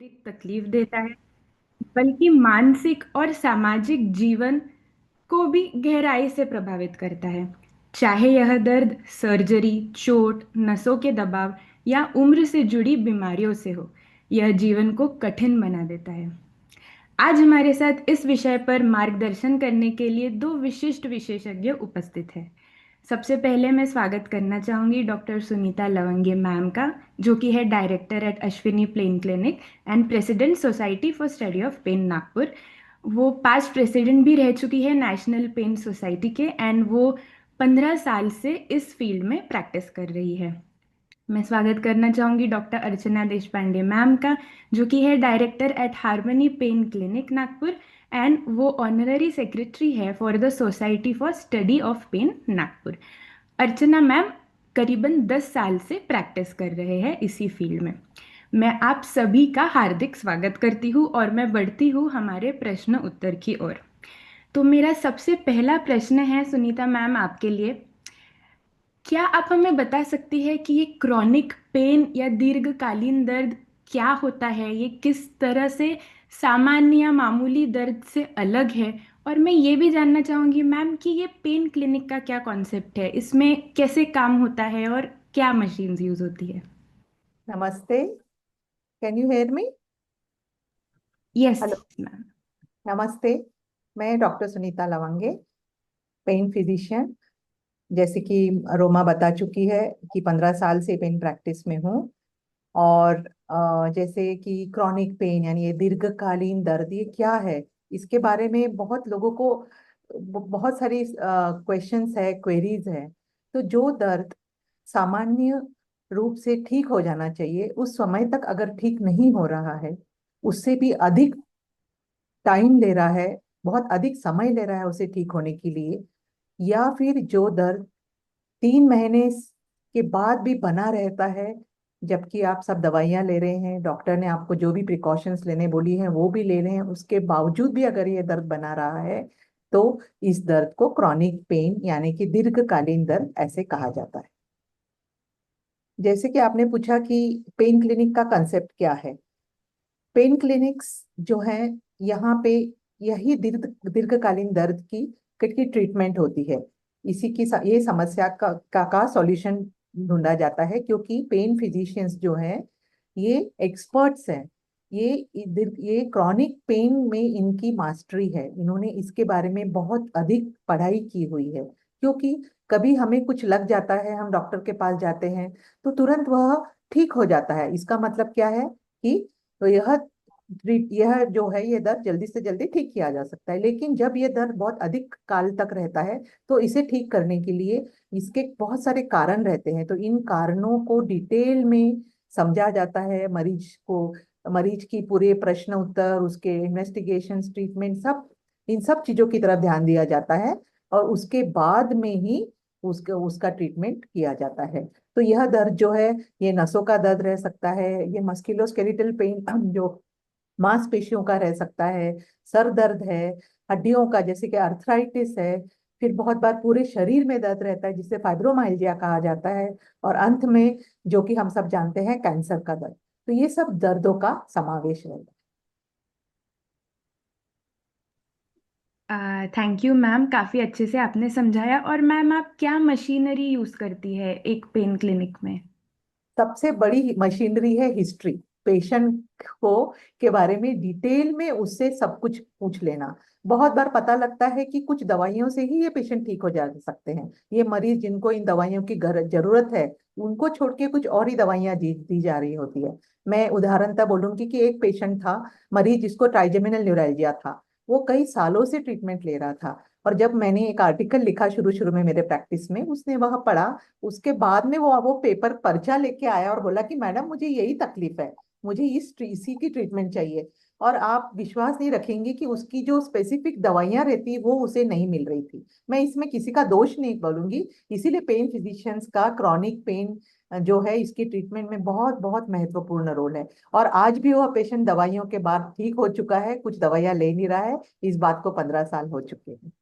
शारीरिक तकलीफ देता है, बल्कि मानसिक और सामाजिक जीवन को भी गहराई से प्रभावित करता है। चाहे यह दर्द सर्जरी, चोट, नसों के दबाव या उम्र से जुड़ी बीमारियों से हो, यह जीवन को कठिन बना देता है। आज हमारे साथ इस विषय पर मार्गदर्शन करने के लिए दो विशिष्ट विशेषज्ञ उपस्थित हैं। सबसे पहले मैं स्वागत करना चाहूँगी डॉक्टर सुनीता लवंगे मैम का, जो कि है director at Ashwini pain clinic and president society for study of pain Nagpur. वो पास्ट प्रेसिडेंट भी रह चुकी है नेशनल पेन सोसाइटी के, एंड वो 15 साल से इस फील्ड में प्रैक्टिस कर रही है। मैं स्वागत करना चाहूँगी डॉक्टर अर्चना देशपांडे मैम का, जो कि है director at harmony pain clinic Nagpur, and वो ऑनररी सेक्रेटरी है for the society for study of pain Nagpur. Archana ma'am करीबन 10 साल से प्रैक्टिस कर रहे हैं इसी फील्ड में। मैं आप सभी का हार्दिक स्वागत करती हूँ और मैं बढ़ती हूँ हमारे प्रश्न उत्तर की ओर। तो मेरा सबसे पहला प्रश्न है सुनीता मैम आपके लिए। क्या आप हमें बता सकती है कि ये क्रॉनिक पेन या दीर्घकालीन दर्द क्या होता है? ये किस तरह से सामान्य या मामूली दर्द से अलग है? और मैं ये भी जानना चाहूँगी मैम कि ये पेन क्लिनिक का क्या कॉन्सेप्ट है, इसमें कैसे काम होता है और क्या मशीन्स यूज होती है? नमस्ते। Can you hear me? Yes hello. Ma'am. नमस्ते। मैं doctor Sunita Lavange, pain physician. जैसे कि रोमा बता चुकी है कि 15 साल से पेन प्रैक्टिस में हूँ। और जैसे कि क्रॉनिक पेन यानी ये दीर्घकालीन दर्द ये क्या है, इसके बारे में बहुत लोगों को बहुत सारी क्वेश्चंस है, क्वेरीज है। तो जो दर्द सामान्य रूप से ठीक हो जाना चाहिए, उस समय तक अगर ठीक नहीं हो रहा है, उससे भी अधिक टाइम ले रहा है, बहुत अधिक समय ले रहा है उसे ठीक होने के लिए, या फिर जो दर्द 3 महीने के बाद भी बना रहता है, जबकि आप सब दवाइयां ले रहे हैं, डॉक्टर ने आपको जो भी प्रिकॉशंस लेने बोली हैं वो भी ले रहे हैं, उसके बावजूद भी अगर ये दर्द बना रहा है, तो इस दर्द को क्रॉनिक पेन यानी कि दीर्घकालीन दर्द ऐसे कहा जाता है। जैसे कि आपने पूछा कि पेन क्लिनिक का कंसेप्ट क्या है। पेन क्लिनिक्स जो है, यहाँ पे यही दीर्घकालीन दर्द की ट्रीटमेंट होती है। इसी की ये समस्या का सॉल्यूशन ढूंढा जाता है, क्योंकि पेन फिजिशियंस जो हैं ये एक्सपर्ट्स हैं। ये क्रॉनिक पेन में इनकी मास्टरी है, इन्होंने इसके बारे में बहुत अधिक पढ़ाई की हुई है। क्योंकि कभी हमें कुछ लग जाता है, हम डॉक्टर के पास जाते हैं तो तुरंत वह ठीक हो जाता है, इसका मतलब क्या है कि तो यह जो है ये दर्द जल्दी से जल्दी ठीक किया जा सकता है। लेकिन जब ये दर्द बहुत अधिक काल तक रहता है, तो इसे ठीक करने के लिए इसके बहुत सारे कारण रहते हैं। तो इन कारणों को डिटेल में समझा जाता है मरीज को, मरीज की पूरे प्रश्न उत्तर, उसके इन्वेस्टिगेशन, ट्रीटमेंट, सब इन सब चीजों की तरफ ध्यान दिया जाता है। और उसके बाद में ही उसका उसका ट्रीटमेंट किया जाता है। तो यह दर्द जो है, ये नसों का दर्द रह सकता है, ये मस्कुलोस्केलेटल पेन जो मांसपेशियों का रह सकता है, सर दर्द है, हड्डियों का जैसे कि अर्थराइटिस है, फिर बहुत बार पूरे शरीर में दर्द रहता है जिसे फाइब्रोमाइल्जिया कहा जाता है, और अंत में जो कि हम सब जानते हैं कैंसर का दर्द। तो ये सब दर्दों का समावेश रहता है। थैंक यू मैम, काफ़ी अच्छे से आपने समझाया। और मैम आप क्या मशीनरी यूज़ करती है एक पेन क्लिनिक में? सबसे बड़ी मशीनरी है हिस्ट्री। पेशेंट को के बारे में डिटेल में उससे सब कुछ पूछ लेना। बहुत बार पता लगता है कि कुछ दवाइयों से ही ये पेशेंट ठीक हो जा सकते हैं। ये मरीज जिनको इन दवाइयों की जरूरत है, उनको छोड़ के कुछ और ही दवाइयां दी जा रही होती है। मैं उदाहरणतः बोलूंगी कि एक पेशेंट था, मरीज जिसको ट्राइजेमिनल न्यूरैल्जिया था। वो कई सालों से ट्रीटमेंट ले रहा था, और जब मैंने एक आर्टिकल लिखा शुरू शुरू में मेरे प्रैक्टिस में, उसने वह पढ़ा। उसके बाद में वो पेपर पर्चा लेके आया और बोला कि मैडम मुझे यही तकलीफ है, मुझे इसी की ट्रीटमेंट चाहिए। और आप विश्वास नहीं रखेंगे कि उसकी जो स्पेसिफिक दवाइयां रहती वो उसे नहीं मिल रही थी। मैं इसमें किसी का दोष नहीं बोलूंगी। इसीलिए पेन फिजिशियंस का क्रॉनिक पेन जो है इसकी ट्रीटमेंट में बहुत बहुत महत्वपूर्ण रोल है। और आज भी वह पेशेंट दवाइयों के बाद ठीक हो चुका है, कुछ दवाइयां ले नहीं रहा है। इस बात को 15 साल हो चुके हैं।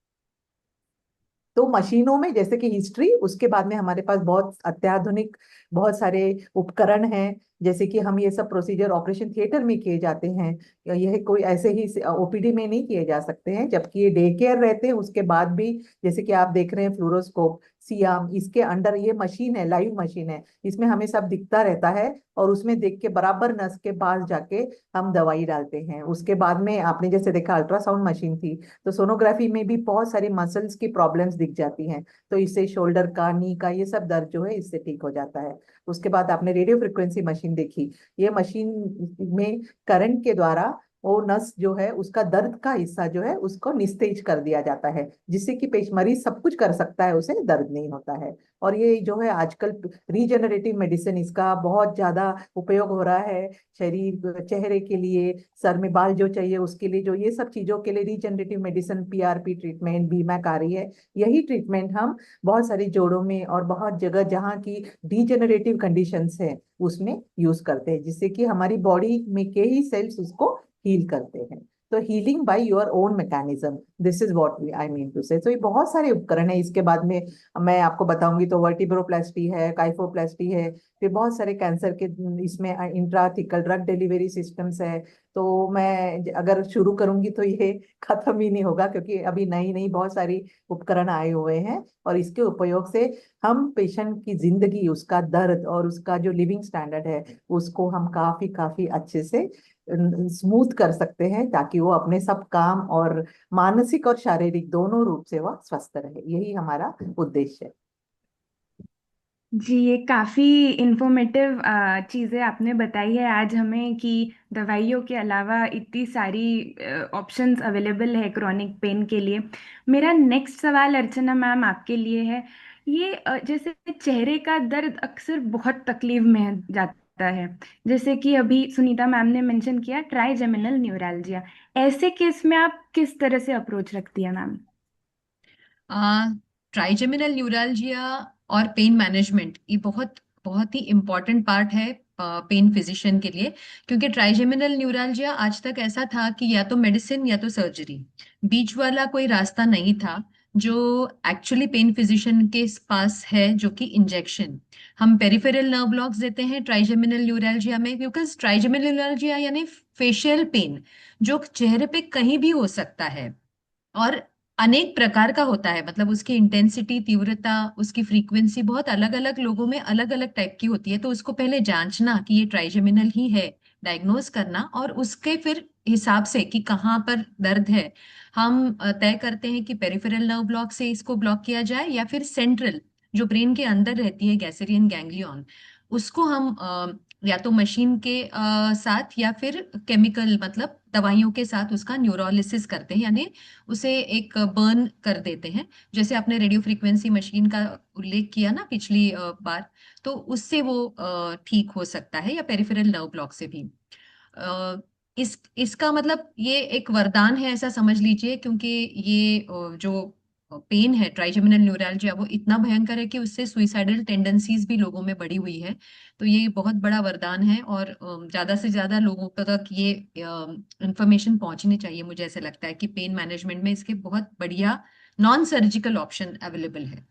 तो मशीनों में जैसे कि हिस्ट्री, उसके बाद में हमारे पास बहुत अत्याधुनिक बहुत सारे उपकरण हैं, जैसे कि हम ये सब प्रोसीजर ऑपरेशन थिएटर में किए जाते हैं, यह कोई ऐसे ही ओपीडी में नहीं किए जा सकते हैं, जबकि ये डे केयर रहते हैं उसके बाद भी। जैसे कि आप देख रहे हैं फ्लोरोस्कोप, सियाम, इसके अंडर ये मशीन है, लाइव मशीन है, इसमें हमें सब दिखता रहता है, और उसमें देख के बराबर नस के पास जाके हम दवाई डालते हैं। उसके बाद में आपने जैसे देखा अल्ट्रासाउंड मशीन थी, तो सोनोग्राफी में भी बहुत सारी मसल्स की प्रॉब्लम्स दिख जाती हैं, तो इससे शोल्डर का, नी का, ये सब दर्द जो है इससे ठीक हो जाता है। उसके बाद आपने रेडियो फ्रिक्वेंसी मशीन देखी, ये मशीन में करंट के द्वारा वो नस जो है उसका दर्द का हिस्सा जो है उसको निस्तेज कर दिया जाता है, जिससे कि पेश मरीज सब कुछ कर सकता है, उसे दर्द नहीं होता है। और ये जो है आजकल रीजनरेटिव मेडिसिन, इसका बहुत ज्यादा उपयोग हो रहा है शरीर, चेहरे के लिए, सर में बाल जो चाहिए उसके लिए, जो ये सब चीजों के लिए रीजनरेटिव मेडिसिन, पीआरपी ट्रीटमेंट, बीमैक आ रही है। यही ट्रीटमेंट हम बहुत सारी जोड़ों में और बहुत जगह जहाँ की डिजेनरेटिव कंडीशंस है उसमें यूज करते हैं, जिससे कि हमारी बॉडी में के ही सेल्स उसको हील करते हैं। तो healing by your own mechanism, this is what I mean to say. तो ये बहुत सारे उपकरण है। इसके बाद में मैं आपको बताऊंगी तो वर्टिब्रोप्लास्टी है, काइफोप्लास्टी है, फिर बहुत सारे कैंसर के इसमें इंट्राथिकल ड्रग डिलीवरी सिस्टम्स है। तो मैं अगर शुरू करूंगी तो ये खत्म ही नहीं होगा, क्योंकि अभी नई नई बहुत सारी उपकरण आए हुए हैं, और इसके उपयोग से हम पेशेंट की जिंदगी, उसका दर्द और उसका जो लिविंग स्टैंडर्ड है उसको हम काफी काफी अच्छे से स्मूथ कर सकते हैं, ताकि वो अपने सब काम और मानसिक और शारीरिक दोनों रूप से वह स्वस्थ रहे। यही हमारा उद्देश्य है। जी, ये काफ़ी इंफॉर्मेटिव चीज़ें आपने बताई है आज हमें कि दवाइयों के अलावा इतनी सारी ऑप्शंस अवेलेबल है क्रॉनिक पेन के लिए। मेरा नेक्स्ट सवाल अर्चना मैम आपके लिए है। ये जैसे चेहरे का दर्द अक्सर बहुत तकलीफ में जाता है, जैसे कि अभी सुनीता मैम ने मेंशन किया ट्राइजेमिनल न्यूरैल्जिया। ऐसे केस में आप किस तरह से अप्रोच रखती है मैम? ट्राइजेमिनल न्यूरalgia और पेन मैनेजमेंट ये बहुत बहुत ही इम्पोर्टेंट पार्ट है पेन फिजिशियन के लिए। क्योंकि ट्राइजेमिनल न्यूरalgia आज तक ऐसा था कि या तो मेडिसिन या तो सर्जरी, बीच वाला कोई रास्ता नहीं था, जो एक्चुअली पेन फिजिशियन के पास है, जो कि इंजेक्शन। हम पेरिफेरल नर्व ब्लॉक्स देते हैं ट्राइजेमिनल न्यूरalgia में, क्योंकि ट्राइजेमिनल न्यूरalgia यानी फेशियल पेन, जो चेहरे पे कहीं भी हो सकता है और अनेक प्रकार का होता है। मतलब उसकी इंटेंसिटी, तीव्रता, उसकी फ्रीक्वेंसी बहुत अलग अलग लोगों में अलग अलग टाइप की होती है। तो उसको पहले जांचना कि ये ट्राइजेमिनल ही है, डायग्नोज करना, और उसके फिर हिसाब से कि कहाँ पर दर्द है, हम तय करते हैं कि पेरिफेरल नर्व ब्लॉक से इसको ब्लॉक किया जाए, या फिर सेंट्रल जो ब्रेन के अंदर रहती है गैसेरियन गैंग्लियन, उसको हम या तो मशीन के साथ या फिर केमिकल मतलब दवाइयों के साथ उसका न्यूरोलिसिस करते हैं, यानी उसे एक बर्न कर देते हैं। जैसे आपने रेडियो फ्रीक्वेंसी मशीन का उल्लेख किया ना पिछली बार, तो उससे वो ठीक हो सकता है, या पेरिफेरल नर्व ब्लॉक से भी। अ, इसका मतलब ये एक वरदान है ऐसा समझ लीजिए, क्योंकि ये जो पेन है ट्राइजेमिनल न्यूरalgia वो इतना भयंकर है कि उससे सुइसाइडल टेंडेंसीज भी लोगों में बढ़ी हुई है। तो ये बहुत बड़ा वरदान है, और ज्यादा से ज्यादा लोगों तक ये इंफॉर्मेशन पहुंचनी चाहिए। मुझे ऐसा लगता है कि पेन मैनेजमेंट में इसके बहुत बढ़िया नॉन सर्जिकल ऑप्शन अवेलेबल है।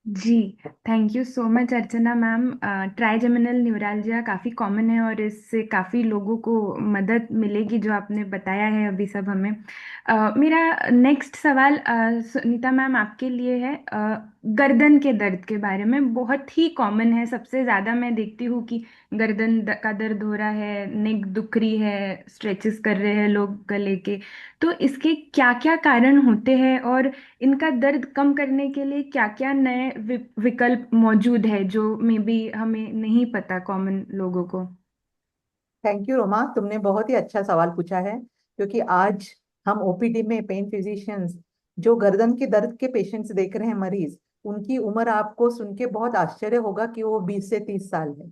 जी, thank you so much Archana ma'am. Trigeminal neuralgia काफ़ी कॉमन है और इससे काफ़ी लोगों को मदद मिलेगी जो आपने बताया है अभी सब हमें। मेरा नेक्स्ट सवाल सुनीता मैम आपके लिए है। गर्दन के दर्द के बारे में बहुत ही कॉमन है, सबसे ज़्यादा मैं देखती हूँ कि का दर्द हो रहा है, नेक दुख रही है, स्ट्रेचेस कर रहे हैं लोग गले के। तो इसके क्या क्या कारण होते हैं और इनका दर्द कम करने के लिए क्या क्या नए विकल्प मौजूद है जो मे बी हमें नहीं पता कॉमन लोगों को? थैंक यू रोमा, तुमने बहुत ही अच्छा सवाल पूछा है, क्योंकि आज हम ओपीडी में पेन फिजिशियंस जो गर्दन के दर्द के पेशेंट्स देख रहे हैं मरीज, उनकी उम्र आपको सुन के बहुत आश्चर्य होगा कि वो 20 से 30 साल है।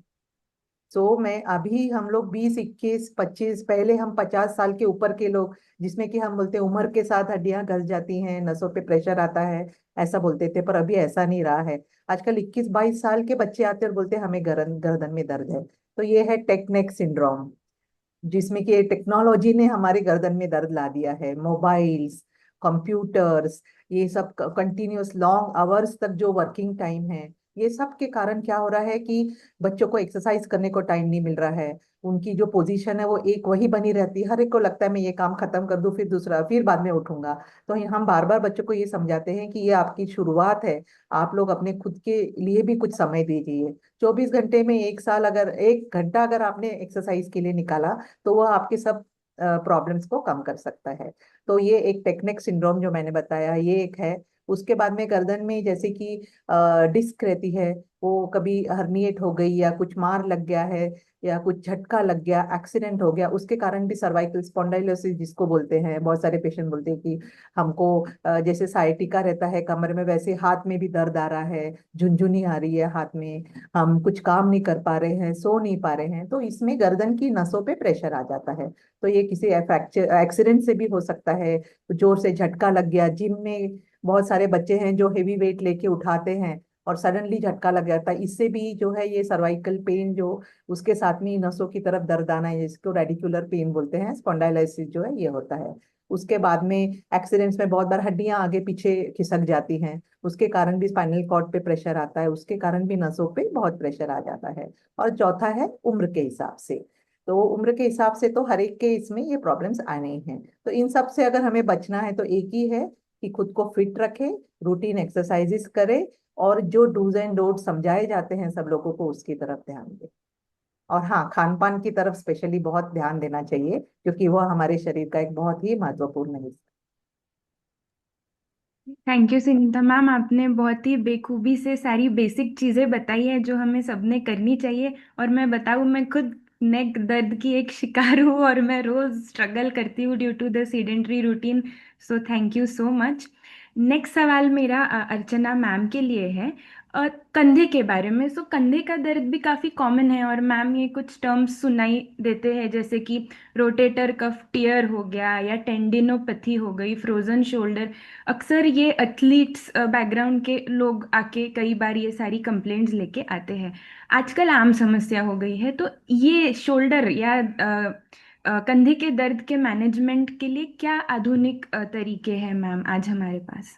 तो मैं अभी हम लोग 20, 21, 25, पहले हम 50 साल के ऊपर के लोग, जिसमें कि हम बोलते हैं उम्र के साथ हड्डियां घस जाती हैं, नसों पे प्रेशर आता है, ऐसा बोलते थे, पर अभी ऐसा नहीं रहा है। आजकल 21, 22 साल के बच्चे आते हैं और बोलते हैं हमें गर्दन गर्दन में दर्द है। तो ये है टेक नेक सिंड्रोम, जिसमें कि टेक्नोलॉजी ने हमारे गर्दन में दर्द ला दिया है। मोबाइल्स, कंप्यूटर्स, ये सब कंटिन्यूअस लॉन्ग आवर्स तक जो वर्किंग टाइम है, ये सब के कारण क्या हो रहा है कि बच्चों को एक्सरसाइज करने को टाइम नहीं मिल रहा है। उनकी जो पोजीशन है वो एक वही बनी रहती है, हर एक को लगता है मैं ये काम खत्म कर दूं फिर दूसरा, फिर बाद में उठूंगा। तो हम बार बार बच्चों को ये समझाते हैं कि ये आपकी शुरुआत है, आप लोग अपने खुद के लिए भी कुछ समय दीजिए। 24 घंटे में 1 साल अगर 1 घंटा अगर आपने एक्सरसाइज के लिए निकाला, तो वह आपके सब प्रॉब्लम्स को कम कर सकता है। तो ये एक टेक्निक सिंड्रोम जो मैंने बताया, ये एक है। उसके बाद में गर्दन में जैसे कि डिस्क रहती है, वो कभी हर्निएट हो गई या कुछ मार लग गया है या कुछ झटका लग गया, एक्सीडेंट हो गया, उसके कारण भी सर्वाइकल स्पॉन्डाइलोसिस जिसको बोलते हैं, बहुत सारे पेशेंट बोलते हैं कि हमको जैसे साइटिका रहता है कमर में, वैसे हाथ में भी दर्द आ रहा है, झुनझुनी आ रही है हाथ में, हम कुछ काम नहीं कर पा रहे हैं, सो नहीं पा रहे हैं, तो इसमें गर्दन की नसों पे प्रेशर आ जाता है। तो ये किसी फ्रैक्चर एक्सीडेंट से भी हो सकता है, जोर से झटका लग गया, जिम में बहुत सारे बच्चे हैं जो हेवी वेट लेके उठाते हैं और सडनली झटका लग जाता है, इससे भी जो है ये सर्वाइकल पेन जो उसके साथ में नसों की तरफ दर्द आना है, जिसको रेडिकुलर पेन बोलते हैं, स्पॉन्डाइलाइसिस जो है ये होता है। उसके बाद में एक्सीडेंट्स में बहुत बार हड्डियां आगे पीछे खिसक जाती हैं, उसके कारण भी स्पाइनल कॉर्ड पे प्रेशर आता है, उसके कारण भी नसों पे बहुत प्रेशर आ जाता है। और चौथा है उम्र के हिसाब से। तो उम्र के हिसाब से तो हर एक के इसमें ये प्रॉब्लम्स आने ही हैं। तो इन सब से अगर हमें बचना है तो एक ही है कि खुद को फिट रखे, रूटीन एक्सरसाइजेस करे, और जो डूज एंड डोंट समझाए जाते हैं सब लोगों को उसकी तरफ ध्यान दे। और हाँ, खान पान की तरफ स्पेशली बहुत ध्यान देना चाहिए, क्योंकि वह हमारे शरीर का एक बहुत ही महत्वपूर्ण हिस्सा। थैंक यू सुनीता मैम, आपने बहुत ही बेखूबी से सारी बेसिक चीज़ें बताई है जो हमें सबने करनी चाहिए। और मैं बताऊँ, मैं खुद नेक दर्द की एक शिकार हूँ और मैं रोज़ स्ट्रगल करती हूँ due to the sedentary routine. So thank you so much. Next सवाल मेरा अर्चना मैम के लिए है, कंधे के बारे में। सो कंधे का दर्द भी काफ़ी कॉमन है और मैम ये कुछ टर्म्स सुनाई देते हैं जैसे कि रोटेटर कफ टियर हो गया या टेंडिनोपैथी हो गई, फ्रोजन शोल्डर। अक्सर ये एथलीट्स बैकग्राउंड के लोग आके कई बार ये सारी कंप्लेंट्स लेके आते हैं, आजकल आम समस्या हो गई है। तो ये शोल्डर या कंधे के दर्द के मैनेजमेंट के लिए क्या आधुनिक तरीके हैं मैम आज हमारे पास?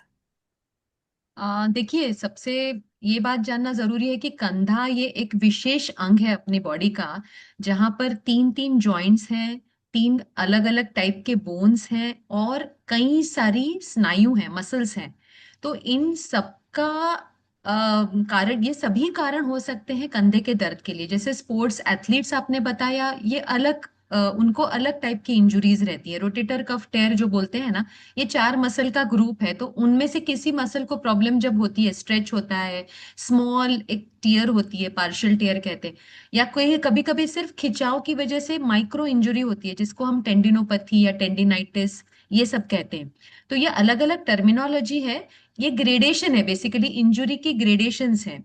देखिए, सबसे ये बात जानना जरूरी है कि कंधा ये एक विशेष अंग है अपनी बॉडी का, जहां पर तीन तीन जॉइंट्स हैं, तीन अलग अलग टाइप के बोन्स हैं और कई सारी स्नायु हैं, मसल्स हैं। तो इन सबका कारण, ये सभी कारण हो सकते हैं कंधे के दर्द के लिए। जैसे स्पोर्ट्स एथलीट्स आपने बताया, ये अलग उनको अलग टाइप की इंजुरीज रहती है। रोटेटर कफ टेयर जो बोलते हैं ना, ये चार मसल का ग्रुप है। तो उनमें से किसी मसल को प्रॉब्लम जब होती है, स्ट्रेच होता है, स्मॉल एक टीयर होती है, पार्शियल टीयर कहते हैं, या कोई कभी कभी सिर्फ खिंचाव की वजह से माइक्रो इंजुरी होती है जिसको हम टेंडिनोपैथी या टेंडिनाइटिस ये सब कहते हैं। तो ये अलग अलग टर्मिनोलॉजी है, ये ग्रेडेशन है, बेसिकली इंजुरी की ग्रेडेशंस हैं।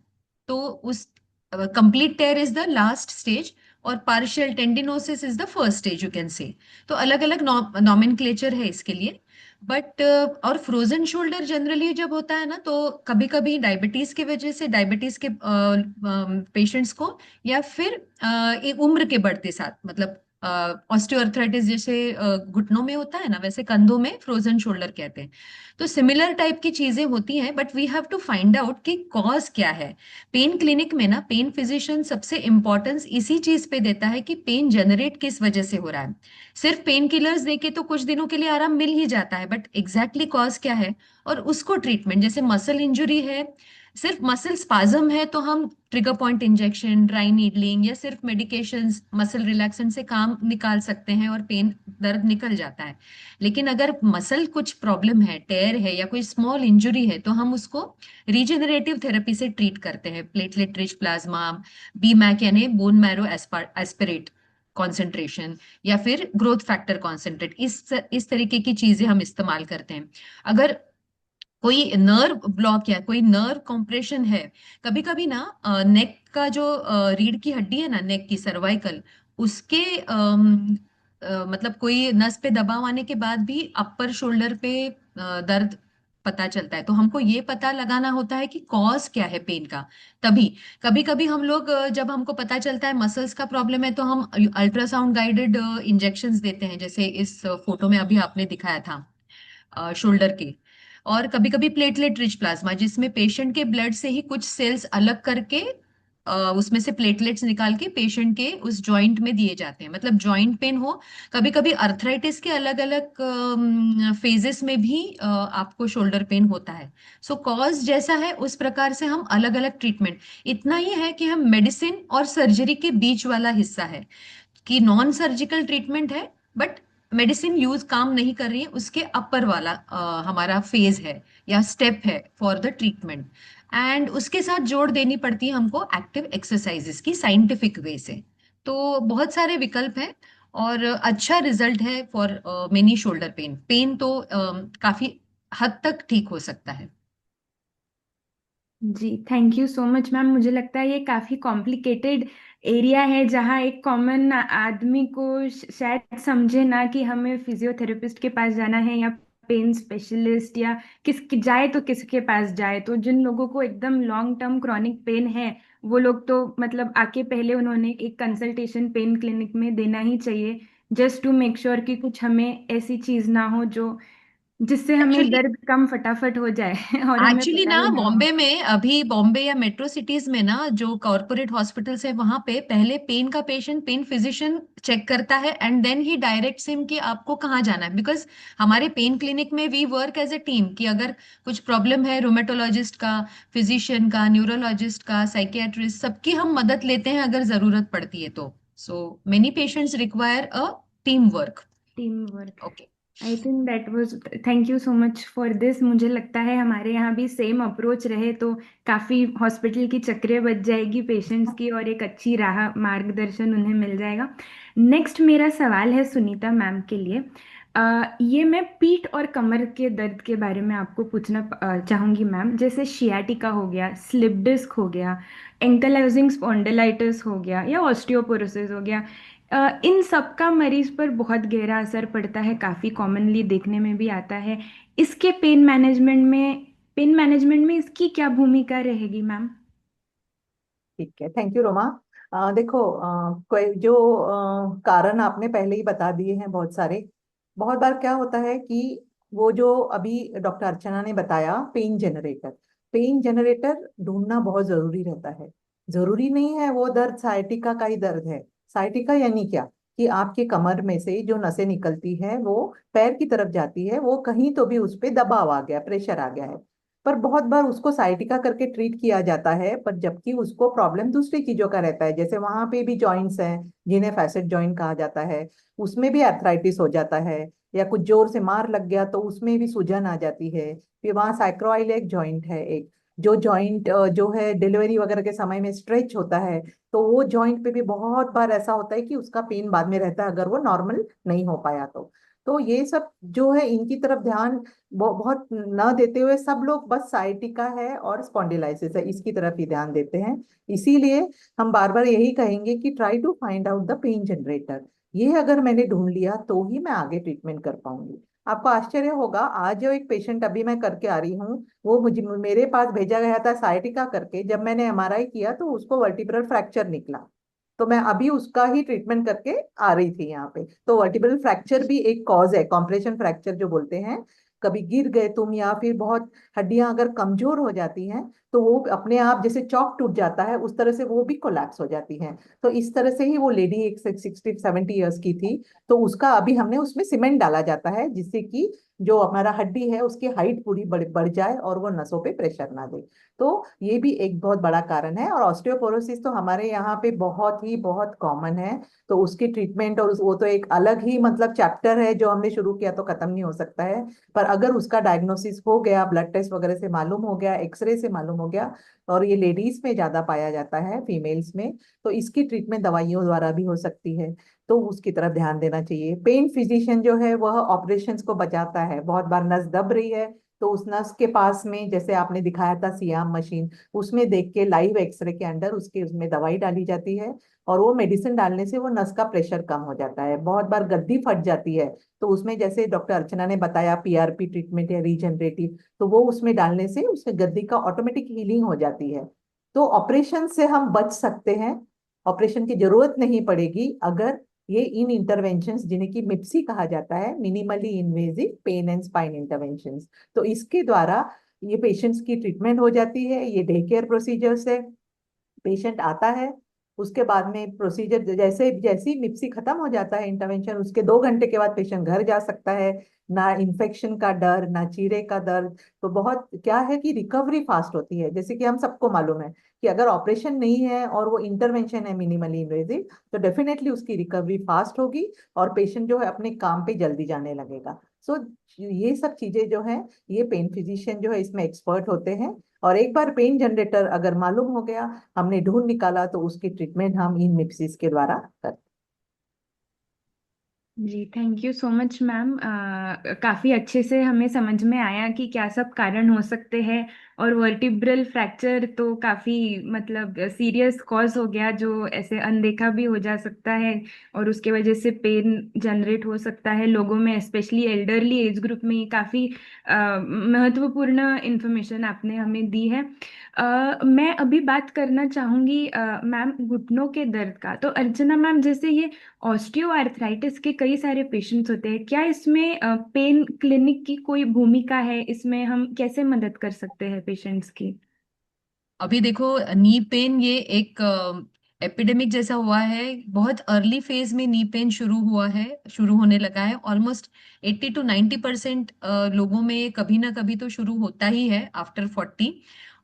तो उस complete tear is the last stage और partial tendinosis is the first stage, you can say. तो अलग अलग नॉमेनक्लेचर है इसके लिए। बट और फ्रोजन शोल्डर जनरली जब होता है ना, तो कभी कभी डायबिटीज की वजह से, डायबिटीज के पेशेंट्स को, या फिर एक उम्र के बढ़ते साथ, मतलब ऑस्टियोआर्थराइटिस जैसे घुटनों में होता है ना, वैसे कंधों में फ्रोजन शोल्डर कहते हैं। तो सिमिलर टाइप की चीजें होती हैं, but we have to find out कि कॉज क्या है। पेन क्लिनिक में ना पेन फिजिशियन सबसे इंपॉर्टेंस इसी चीज पे देता है कि पेन जनरेट किस वजह से हो रहा है। सिर्फ पेन किलर्स देके तो कुछ दिनों के लिए आराम मिल ही जाता है, बट एग्जैक्टली कॉज क्या है और उसको ट्रीटमेंट, जैसे मसल इंजुरी है, सिर्फ मसल स्पाज्म है तो हम trigger point injection, dry needling या सिर्फ मेडिकेशंस, मसल रिलैक्सेंट से काम निकाल सकते हैं और पेन दर्द निकल जाता है। लेकिन अगर मसल कुछ प्रॉब्लम है, टेयर है या कोई स्मॉल इंजुरी है, तो हम उसको रीजेनरेटिव थेरेपी से ट्रीट करते हैं। प्लेटलेट रिच प्लाज्मा, बीमैक यानी बोन मैरो एस्पिरेट कॉन्सेंट्रेशन, या फिर ग्रोथ फैक्टर कॉन्सेंट्रेट, इस तरीके की चीजें हम इस्तेमाल करते हैं। अगर कोई नर्व ब्लॉक या कोई नर्व कॉम्प्रेशन है, कभी कभी ना नेक का जो रीढ़ की हड्डी है ना, नेक की सर्वाइकल, उसके मतलब कोई नस पे दबाव आने के बाद भी अपर शोल्डर पे दर्द पता चलता है। तो हमको ये पता लगाना होता है कि कॉज क्या है पेन का। तभी कभी कभी हम लोग जब हमको पता चलता है मसल्स का प्रॉब्लम है तो हम अल्ट्रासाउंड गाइडेड इंजेक्शंस देते हैं, जैसे इस फोटो में अभी आपने दिखाया था शोल्डर के। और कभी कभी प्लेटलेट रिच प्लाज्मा, जिसमें पेशेंट के ब्लड से ही कुछ सेल्स अलग करके उसमें से प्लेटलेट्स निकाल के पेशेंट के उस जॉइंट में दिए जाते हैं। मतलब जॉइंट पेन हो, कभी कभी अर्थराइटिस के अलग अलग फेजेस में भी आपको शोल्डर पेन होता है। सो कॉज जैसा है उस प्रकार से हम अलग अलग ट्रीटमेंट। इतना ही है कि हम मेडिसिन और सर्जरी के बीच वाला हिस्सा है कि नॉन सर्जिकल ट्रीटमेंट है, बट मेडिसिन यूज काम नहीं कर रही है, उसके अपर वाला हमारा फेज है या स्टेप है फॉर द ट्रीटमेंट। एंड उसके साथ जोड़ देनी पड़ती है हमको एक्टिव एक्सरसाइजेस की साइंटिफिक वे से। तो बहुत सारे विकल्प हैं और अच्छा रिजल्ट है for many shoulder pain. Pain तो काफी हद तक ठीक हो सकता है। जी, thank you so much ma'am. मुझे लगता है ये काफ़ी कॉम्प्लिकेटेड एरिया है जहाँ एक कॉमन आदमी को शायद समझे ना कि हमें फिजियोथेरेपिस्ट के पास जाना है या पेन स्पेशलिस्ट या जाए तो किसके पास जाए। तो जिन लोगों को एकदम लॉन्ग टर्म क्रॉनिक पेन है वो लोग तो मतलब आके पहले उन्होंने एक कंसल्टेशन पेन क्लिनिक में देना ही चाहिए, जस्ट टू मेक श्योर कि कुछ हमें ऐसी चीज़ ना हो जो जिससे हमें एक्चुअली दर्द कम फटाफट हो जाए और हमें एक्चुअली पता ना ही ना हो। बॉम्बे में, अभी बॉम्बे या मेट्रो सिटीज में ना जो कॉरपोरेट हॉस्पिटल्स है वहां पे पहले पेन का पेशेंट पेन फिजिशियन चेक करता है and then he directs him कि आपको कहाँ जाना है। बिकॉज हमारे पेन क्लिनिक में we work as a team कि अगर कुछ प्रॉब्लम है रोमेटोलॉजिस्ट का, फिजिशियन का, न्यूरोलॉजिस्ट का, साइकियाट्रिस्ट, सबकी हम मदद लेते हैं अगर जरूरत पड़ती है तो। So many patients require a team work. Team work. Okay. I think that was, thank you so much for this. मुझे लगता है हमारे यहाँ भी सेम अप्रोच रहे तो काफ़ी हॉस्पिटल की चक्रें बच जाएगी पेशेंट्स की और एक अच्छी राह मार्गदर्शन उन्हें मिल जाएगा। नेक्स्ट मेरा सवाल है सुनीता मैम के लिए। ये मैं पीठ और कमर के दर्द के बारे में आपको पूछना चाहूँगी मैम। जैसे शियाटिका हो गया, स्लिप डिस्क हो गया, एंकलाइजिंग स्पॉन्डिलाइटिस हो गया या ऑस्टियोपोरोसिस हो गया, इन सब का मरीज पर बहुत गहरा असर पड़ता है, काफ़ी कॉमनली देखने में भी आता है। इसके पेन मैनेजमेंट में इसकी क्या भूमिका रहेगी मैम? ठीक है, थैंक यू रोमा। देखो, कोई जो कारण आपने पहले ही बता दिए हैं बहुत सारे। बहुत बार क्या होता है कि वो जो अभी डॉक्टर अर्चना ने बताया, पेन जनरेटर ढूंढना बहुत जरूरी रहता है। जरूरी नहीं है वो दर्द साइटिका का ही दर्द है। साइटिका यानी क्या, कि आपके कमर में से जो नसें निकलती है वो पैर की तरफ जाती है, वो कहीं तो भी उस पे दबाव आ गया, प्रेशर आ गया है। पर बहुत बार उसको साइटिका करके ट्रीट किया जाता है, पर जबकि उसको प्रॉब्लम दूसरी चीजों का रहता है। जैसे वहां पे भी जॉइंट्स हैं जिन्हें फैसेट जॉइंट कहा जाता है, उसमें भी आर्थराइटिस हो जाता है, या कुछ जोर से मार लग गया तो उसमें भी सूजन आ जाती है। फिर वहाँ साइक्रोइलेक जॉइंट है एक, जो जॉइंट जो है डिलीवरी वगैरह के समय में स्ट्रेच होता है। तो वो जॉइंट पे भी बहुत बार ऐसा होता है कि उसका पेन बाद में रहता है अगर वो नॉर्मल नहीं हो पाया तो ये सब जो है इनकी तरफ ध्यान बहुत न देते हुए सब लोग बस साइटिका है और स्पॉन्डिलाइसिस है इसकी तरफ ही ध्यान देते हैं। इसीलिए हम बार बार यही कहेंगे कि try to find out the pain generator. ये अगर मैंने ढूंढ लिया तो ही मैं आगे ट्रीटमेंट कर पाऊंगी। आपको आश्चर्य होगा, आज जो एक पेशेंट अभी मैं करके आ रही हूँ, वो मुझे मेरे पास भेजा गया था साइटिका करके। जब मैंने एमआरआई किया तो उसको वर्टिब्रल फ्रैक्चर निकला। तो मैं अभी उसका ही ट्रीटमेंट करके आ रही थी यहाँ पे। तो वर्टिब्रल फ्रैक्चर भी एक कॉज है, कॉम्प्रेशन फ्रैक्चर जो बोलते हैं। कभी गिर गए तुम या फिर बहुत हड्डियां अगर कमजोर हो जाती हैं तो वो अपने आप जैसे चौक टूट जाता है उस तरह से वो भी कोलैप्स हो जाती हैं। तो इस तरह से ही वो लेडी एक 60-70 ईयर्स की थी। तो उसका अभी हमने उसमें सीमेंट डाला जाता है जिससे कि जो हमारा हड्डी है उसकी हाइट पूरी बढ़ जाए और वो नसों पे प्रेशर ना दे। तो ये भी एक बहुत बड़ा कारण है। और ऑस्टियोपोरोसिस तो हमारे यहाँ पे बहुत कॉमन है। तो उसकी ट्रीटमेंट और वो तो एक अलग ही मतलब चैप्टर है जो हमने शुरू किया तो खत्म नहीं हो सकता है। पर अगर उसका डायग्नोसिस हो गया, ब्लड टेस्ट वगैरह से मालूम हो गया, एक्सरे से मालूम हो गया, और ये लेडीज में ज्यादा पाया जाता है, फीमेल्स में, तो इसकी ट्रीटमेंट दवाइयों द्वारा भी हो सकती है। तो उसकी तरफ ध्यान देना चाहिए। पेन फिजिशियन जो है वह ऑपरेशंस को बचाता है। बहुत बार नस दब रही है तो उस नस के पास में, जैसे आपने दिखाया था सियाम मशीन, उसमें देख के लाइव एक्सरे के अंदर उसके उसमें दवाई डाली जाती है, और वो मेडिसिन डालने से वो नस का प्रेशर कम हो जाता है। बहुत बार गद्दी फट जाती है तो उसमें, जैसे डॉक्टर अर्चना ने बताया, पीआरपी ट्रीटमेंट या रीजनरेटिव, तो वो उसमें डालने से उसमें गद्दी का ऑटोमेटिक हीलिंग हो जाती है। तो ऑपरेशन से हम बच सकते हैं, ऑपरेशन की जरूरत नहीं पड़ेगी अगर ये इन इंटरवेंशंस, जिन्हें कि मिप्सी कहा जाता है, minimally invasive pain and spine interventions, तो इसके द्वारा ये पेशेंट्स की ट्रीटमेंट हो जाती है। ये डे केयर प्रोसीजर्स है। पेशेंट आता है, उसके बाद में प्रोसीजर जैसे जैसे ही मिप्सी खत्म हो जाता है इंटरवेंशन, उसके 2 घंटे के बाद पेशेंट घर जा सकता है। ना इन्फेक्शन का डर, ना चीरे का दर्द। तो बहुत क्या है कि रिकवरी फास्ट होती है। जैसे कि हम सबको मालूम है कि अगर ऑपरेशन नहीं है और वो इंटरवेंशन है मिनिमली इन्वेजिव, तो डेफिनेटली उसकी रिकवरी फास्ट होगी और पेशेंट जो है अपने काम पे जल्दी जाने लगेगा। सो ये सब चीजें जो है, ये पेन फिजिशियन जो है इसमें एक्सपर्ट होते हैं। और एक बार पेन जनरेटर अगर मालूम हो गया, हमने ढूंढ निकाला, तो उसकी ट्रीटमेंट हम इन मिप्सिस के द्वारा करते जी, thank you so much ma'am. काफ़ी अच्छे से हमें समझ में आया कि क्या सब कारण हो सकते हैं। और वर्टिब्रल फ्रैक्चर तो काफ़ी मतलब सीरियस कॉज हो गया, जो ऐसे अनदेखा भी हो जा सकता है और उसके वजह से पेन जनरेट हो सकता है लोगों में, स्पेशली एल्डरली एज ग्रुप में। ये काफ़ी महत्वपूर्ण इन्फॉर्मेशन आपने हमें दी है। मैं अभी बात करना चाहूँगी मैम घुटनों के दर्द का। तो अर्चना मैम, जैसे ये ऑस्टियो आर्थराइटिस के कई सारे पेशेंट्स होते हैं, क्या इसमें पेन क्लिनिक की कोई भूमिका है? इसमें हम कैसे मदद कर सकते हैं पेशेंट्स की? अभी देखो, नी पेन ये एक एपिडेमिक जैसा हुआ है। बहुत अर्ली फेज में नी पेन शुरू हुआ है, शुरू होने लगा है। ऑलमोस्ट 80 to 90% लोगों में कभी ना कभी तो शुरू होता ही है आफ्टर 40।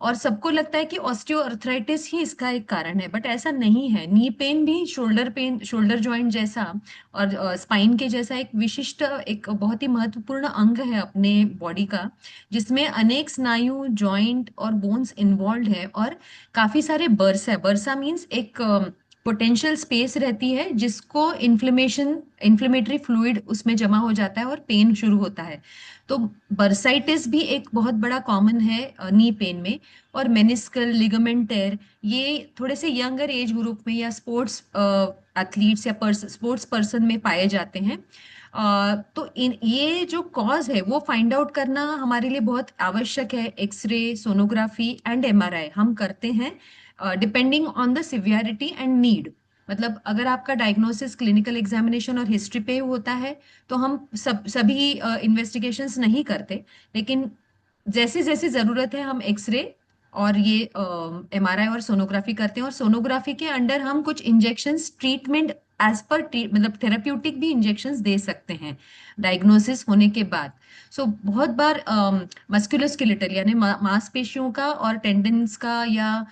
और सबको लगता है कि ऑस्टियोआर्थराइटिस ही इसका एक कारण है, बट ऐसा नहीं है। नी पेन भी शोल्डर पेन, शोल्डर जॉइंट जैसा और स्पाइन के जैसा एक विशिष्ट, एक बहुत ही महत्वपूर्ण अंग है अपने बॉडी का, जिसमें अनेक स्नायु, जॉइंट और बोन्स इन्वॉल्व है। और काफी सारे बर्सा है। बर्सा मींस एक पोटेंशियल स्पेस रहती है जिसको इन्फ्लेमेटरी फ्लूइड उसमें जमा हो जाता है और पेन शुरू होता है। तो बर्साइटिस भी एक बहुत बड़ा कॉमन है नी पेन में। और मेनिस्कल लिगामेंट टेयर, ये थोड़े से यंगर एज ग्रुप में या स्पोर्ट्स एथलीट्स या स्पोर्ट्स पर्सन में पाए जाते हैं। तो इन ये जो कॉज है वो फाइंड आउट करना हमारे लिए बहुत आवश्यक है। एक्सरे, सोनोग्राफी एंड एमआरआई हम करते हैं depending on the severity and need. मतलब अगर आपका डायग्नोसिस क्लिनिकल एग्जामिनेशन और हिस्ट्री पे होता है तो हम सभी इन्वेस्टिगेशंस नहीं करते। लेकिन जैसे जैसे जरूरत है हम एक्सरे और ये एमआरआई और सोनोग्राफी करते हैं। और सोनोग्राफी के अंडर हम कुछ इंजेक्शंस ट्रीटमेंट एज पर मतलब थेराप्यूटिक भी इंजेक्शंस दे सकते हैं डायग्नोसिस होने के बाद। सो बहुत बार मस्कुलोस्केलेटल यानी मांसपेशियों का और टेंडन्स का या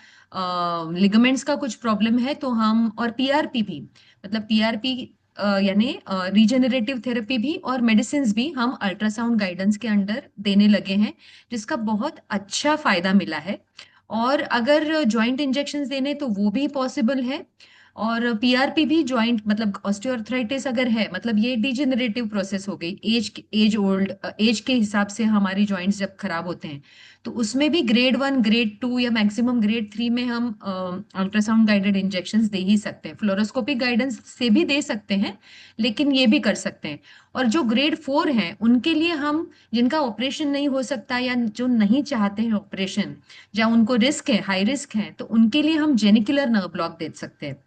लिगामेंट्स का कुछ प्रॉब्लम है तो हम, और पीआरपी भी, मतलब पीआरपी यानी रीजेनरेटिव थेरेपी भी और मेडिसिन भी हम अल्ट्रासाउंड गाइडेंस के अंडर देने लगे हैं, जिसका बहुत अच्छा फायदा मिला है। और अगर जॉइंट इंजेक्शन देने तो वो भी पॉसिबल है। और पीआरपी भी जॉइंट, मतलब ऑस्टियोआर्थराइटिस अगर है, मतलब ये डिजेनरेटिव प्रोसेस हो गई, एज के हिसाब से हमारी जॉइंट्स जब खराब होते हैं, तो उसमें भी ग्रेड 1, ग्रेड 2 या मैक्सिमम ग्रेड 3 में हम अल्ट्रासाउंड गाइडेड इंजेक्शंस दे ही सकते हैं। फ्लोरोस्कोपिक गाइडेंस से भी दे सकते हैं, लेकिन ये भी कर सकते हैं। और जो ग्रेड 4 हैं उनके लिए हम, जिनका ऑपरेशन नहीं हो सकता या जो नहीं चाहते हैं ऑपरेशन, या उनको रिस्क है, हाई रिस्क है, तो उनके लिए हम जेनिकुलर नर्व ब्लॉक दे सकते हैं,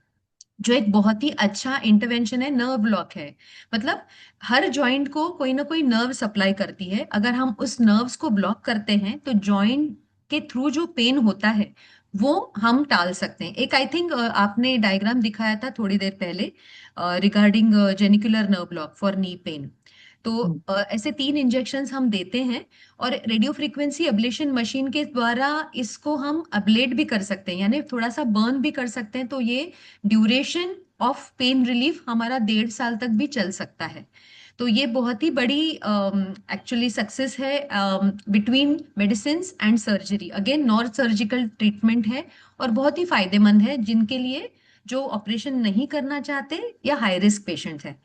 जो एक बहुत ही अच्छा इंटरवेंशन है। नर्व ब्लॉक है, मतलब हर जॉइंट को कोई ना कोई नर्व सप्लाई करती है। अगर हम उस नर्व्स को ब्लॉक करते हैं तो जॉइंट के थ्रू जो पेन होता है वो हम टाल सकते हैं। एक आई थिंक आपने डायग्राम दिखाया था थोड़ी देर पहले regarding genicular nerve block for knee pain. तो हैं। ऐसे 3 इंजेक्शंस हम देते हैं। और रेडियो फ्रीक्वेंसी एब्लेशन मशीन के द्वारा इसको हम अब्लेट भी कर सकते हैं, यानी थोड़ा सा बर्न भी कर सकते हैं। तो ये ड्यूरेशन ऑफ पेन रिलीफ हमारा 1.5 साल तक भी चल सकता है। तो ये बहुत ही बड़ी एक्चुअली सक्सेस है between medicine and surgery. Again non surgical treatment है और बहुत ही फायदेमंद है जिनके लिए जो ऑपरेशन नहीं करना चाहते या हाई रिस्क पेशेंट्स हैं,